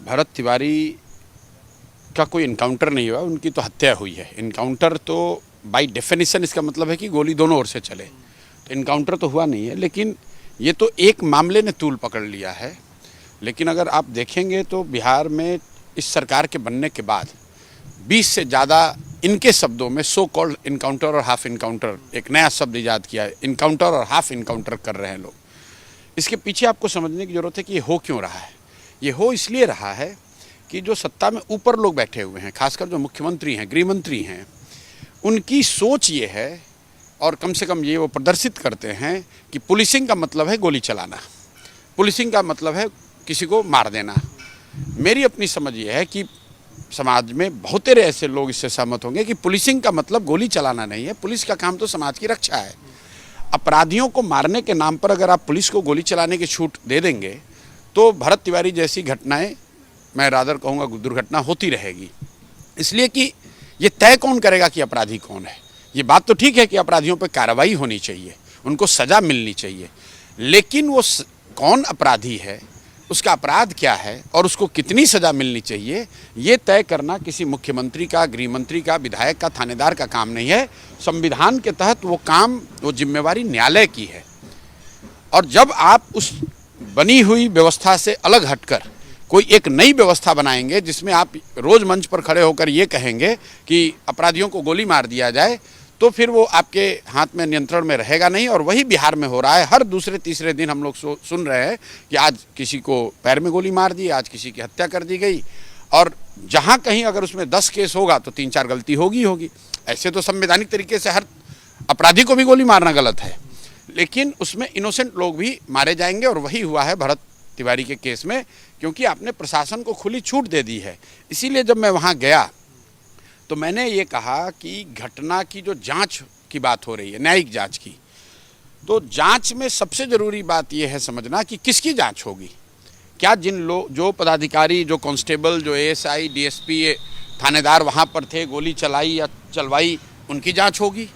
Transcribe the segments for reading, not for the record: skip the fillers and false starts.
भरत तिवारी का कोई इनकाउंटर नहीं हुआ, उनकी तो हत्या हुई है। इनकाउंटर तो बाय डेफिनेशन इसका मतलब है कि गोली दोनों ओर से चले, तो इनकाउंटर तो हुआ नहीं है। लेकिन ये तो एक मामले ने तूल पकड़ लिया है। लेकिन अगर आप देखेंगे तो बिहार में इस सरकार के बनने के बाद 20 से ज़्यादा, इनके शब्दों में, सो कॉल्ड इनकाउंटर और हाफ इनकाउंटर, एक नया शब्द ईजाद किया है, इनकाउंटर और हाफ इनकाउंटर कर रहे हैं लोग। इसके पीछे आपको समझने की ज़रूरत है कि ये हो क्यों रहा है। ये हो इसलिए रहा है कि जो सत्ता में ऊपर लोग बैठे हुए हैं, खासकर जो मुख्यमंत्री हैं, गृह मंत्री हैं, उनकी सोच ये है, और कम से कम ये वो प्रदर्शित करते हैं कि पुलिसिंग का मतलब है गोली चलाना, पुलिसिंग का मतलब है किसी को मार देना। मेरी अपनी समझ ये है कि समाज में बहुत तेरे ऐसे लोग इससे सहमत होंगे कि पुलिसिंग का मतलब गोली चलाना नहीं है। पुलिस का काम तो समाज की रक्षा है। अपराधियों को मारने के नाम पर अगर आप पुलिस को गोली चलाने की छूट दे देंगे तो भरत तिवारी जैसी घटनाएं, मैं रादर कहूँगा दुर्घटना, होती रहेगी। इसलिए कि ये तय कौन करेगा कि अपराधी कौन है। ये बात तो ठीक है कि अपराधियों पर कार्रवाई होनी चाहिए, उनको सज़ा मिलनी चाहिए, लेकिन वो कौन अपराधी है, उसका अपराध क्या है और उसको कितनी सज़ा मिलनी चाहिए, ये तय करना किसी मुख्यमंत्री का, गृह मंत्री का, विधायक का, थानेदार का काम नहीं है। संविधान के तहत वो काम, वो जिम्मेवारी न्यायालय की है। और जब आप उस बनी हुई व्यवस्था से अलग हटकर कोई एक नई व्यवस्था बनाएंगे जिसमें आप रोज़ मंच पर खड़े होकर ये कहेंगे कि अपराधियों को गोली मार दिया जाए, तो फिर वो आपके हाथ में, नियंत्रण में रहेगा नहीं। और वही बिहार में हो रहा है। हर दूसरे तीसरे दिन हम लोग सुन रहे हैं कि आज किसी को पैर में गोली मार दी, आज किसी की हत्या कर दी गई। और जहाँ कहीं अगर उसमें 10 केस होगा तो 3-4 गलती होगी। ऐसे तो संवैधानिक तरीके से हर अपराधी को भी गोली मारना गलत है, लेकिन उसमें इनोसेंट लोग भी मारे जाएंगे। और वही हुआ है भरत तिवारी के केस में, क्योंकि आपने प्रशासन को खुली छूट दे दी है। इसीलिए जब मैं वहाँ गया तो मैंने ये कहा कि घटना की जो जांच की बात हो रही है, न्यायिक जांच की, तो जांच में सबसे ज़रूरी बात ये है समझना कि किसकी जांच होगी। क्या जिन लोग, जो पदाधिकारी, जो कांस्टेबल, जो एएसआई, डीएसपी, थानेदार वहाँ पर थे, गोली चलाई या चलवाई, उनकी जांच होगी,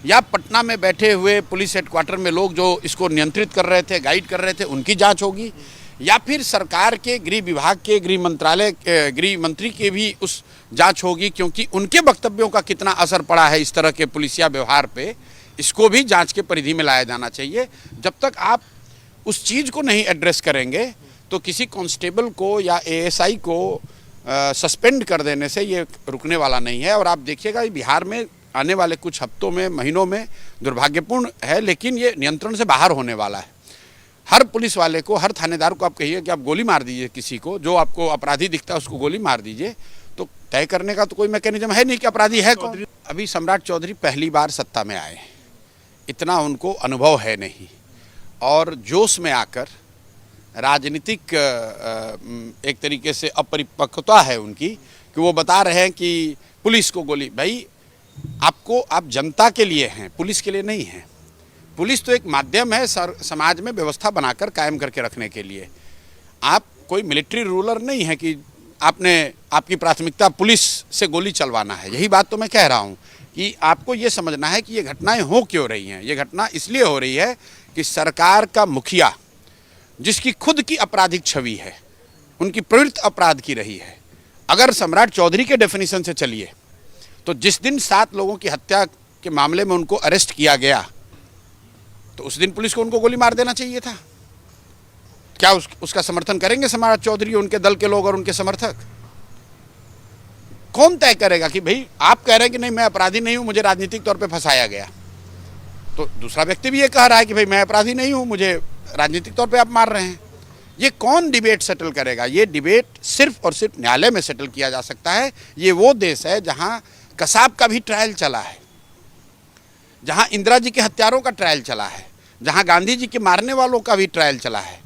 या पटना में बैठे हुए पुलिस हेडक्वार्टर में लोग जो इसको नियंत्रित कर रहे थे, गाइड कर रहे थे, उनकी जांच होगी, या फिर सरकार के गृह विभाग के, गृह मंत्रालय, गृह मंत्री के भी उस जांच होगी, क्योंकि उनके वक्तव्यों का कितना असर पड़ा है इस तरह के पुलिसिया व्यवहार पे, इसको भी जांच के परिधि में लाया जाना चाहिए। जब तक आप उस चीज़ को नहीं एड्रेस करेंगे तो किसी कांस्टेबल को या एएसआई को सस्पेंड कर देने से ये रुकने वाला नहीं है। और आप देखिएगा बिहार में आने वाले कुछ हफ्तों में, महीनों में, दुर्भाग्यपूर्ण है लेकिन ये नियंत्रण से बाहर होने वाला है। हर पुलिस वाले को, हर थानेदार को आप कहिए कि आप गोली मार दीजिए, किसी को जो आपको अपराधी दिखता है उसको गोली मार दीजिए, तो तय करने का तो कोई मैकेनिज्म है नहीं कि अपराधी है कौन। अभी सम्राट चौधरी पहली बार सत्ता में आए, इतना उनको अनुभव है नहीं, और जोश में आकर राजनीतिक एक तरीके से अपरिपक्वता है उनकी कि वो बता रहे हैं कि पुलिस को गोली। भाई आप जनता के लिए हैं, पुलिस के लिए नहीं है। पुलिस तो एक माध्यम है समाज में व्यवस्था बनाकर कायम करके रखने के लिए। आप कोई मिलिट्री रूलर नहीं है कि आपकी प्राथमिकता पुलिस से गोली चलवाना है। यही बात तो मैं कह रहा हूँ कि आपको ये समझना है कि ये घटनाएं हो क्यों रही हैं। ये घटना इसलिए हो रही है कि सरकार का मुखिया, जिसकी खुद की आपराधिक छवि है, उनकी प्रवृत्ति अपराध की रही है। अगर सम्राट चौधरी के डेफिनेशन से चलिए तो जिस दिन 7 लोगों की हत्या के मामले में उनको अरेस्ट किया गया तो उस दिन पुलिस को उनको गोली मार देना चाहिए था। क्या उसका समर्थन करेंगे सम्राट चौधरी, उनके दल के लोग और उनके समर्थक? कौन तय करेगा कि भाई आप कह रहे हैं कि नहीं मैं अपराधी नहीं हूं, मुझे राजनीतिक तौर पे फंसाया गया, तो दूसरा व्यक्ति भी ये कह रहा है कि भाई मैं अपराधी नहीं हूं, मुझे राजनीतिक तौर पे आप मार रहे हैं। ये कौन डिबेट सेटल करेगा? ये डिबेट सिर्फ और सिर्फ न्यायालय में सेटल किया जा सकता है। ये वो देश है जहाँ कसाब का भी ट्रायल चला है, जहाँ इंदिरा जी के हत्यारों का ट्रायल चला है, जहाँ गांधी जी के मारने वालों का भी ट्रायल चला है।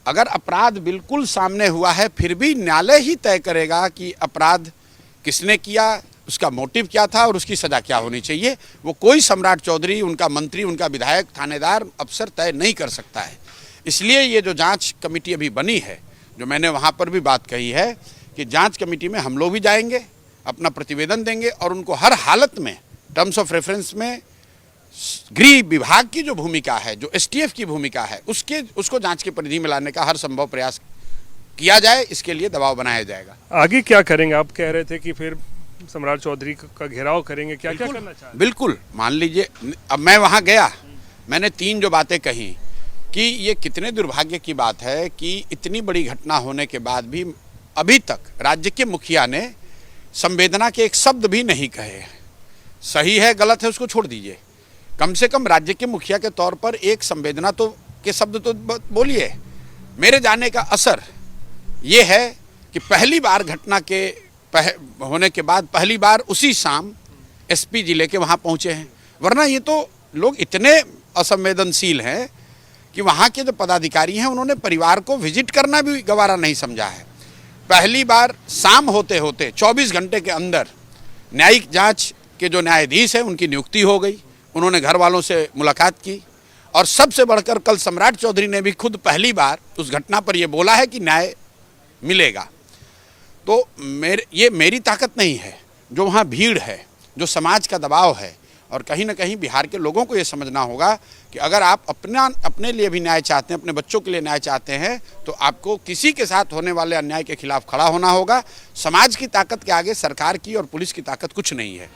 अगर अपराध बिल्कुल सामने हुआ है फिर भी न्यायालय ही तय करेगा कि अपराध किसने किया, उसका मोटिव क्या था और उसकी सज़ा क्या होनी चाहिए। वो कोई सम्राट चौधरी, उनका मंत्री, उनका विधायक, थानेदार, अफसर तय नहीं कर सकता है। इसलिए ये जो जांच कमेटी अभी बनी है, जो मैंने वहाँ पर भी बात कही है कि जांच कमेटी में हम लोग भी जाएंगे, अपना प्रतिवेदन देंगे और उनको हर हालत में टर्म्स ऑफ रेफरेंस में गृह विभाग की जो भूमिका है, जो एसटीएफ की भूमिका है, उसको जांच के परिधि में लाने का हर संभव प्रयास किया जाए, इसके लिए दबाव बनाया जाएगा। आगे क्या करेंगे? आप कह रहे थे कि फिर सम्राट चौधरी का घेराव करेंगे, क्या क्या करना चाह रहे हैं? बिल्कुल, मान लीजिए अब मैं वहाँ गया, मैंने 3 जो बातें कही कि ये कितने दुर्भाग्य की बात है कि इतनी बड़ी घटना होने के बाद भी अभी तक राज्य के मुखिया ने संवेदना के एक शब्द भी नहीं कहे। सही है गलत है उसको छोड़ दीजिए, कम से कम राज्य के मुखिया के तौर पर एक संवेदना तो के शब्द तो बोलिए। मेरे जाने का असर ये है कि पहली बार घटना के होने के बाद पहली बार उसी शाम एसपी जिले के वहाँ पहुँचे हैं, वरना ये तो लोग इतने असंवेदनशील हैं कि वहाँ के जो पदाधिकारी हैं उन्होंने परिवार को विजिट करना भी गवारा नहीं समझा है। पहली बार शाम होते होते 24 घंटे के अंदर न्यायिक जांच के जो न्यायाधीश हैं उनकी नियुक्ति हो गई, उन्होंने घर वालों से मुलाकात की और सबसे बढ़कर कल सम्राट चौधरी ने भी खुद पहली बार उस घटना पर यह बोला है कि न्याय मिलेगा। तो ये मेरी ताकत नहीं है, जो वहाँ भीड़ है, जो समाज का दबाव है, और कहीं ना कहीं बिहार के लोगों को ये समझना होगा कि अगर आप अपने लिए भी न्याय चाहते हैं, अपने बच्चों के लिए न्याय चाहते हैं, तो आपको किसी के साथ होने वाले अन्याय के खिलाफ खड़ा होना होगा। समाज की ताकत के आगे सरकार की और पुलिस की ताकत कुछ नहीं है।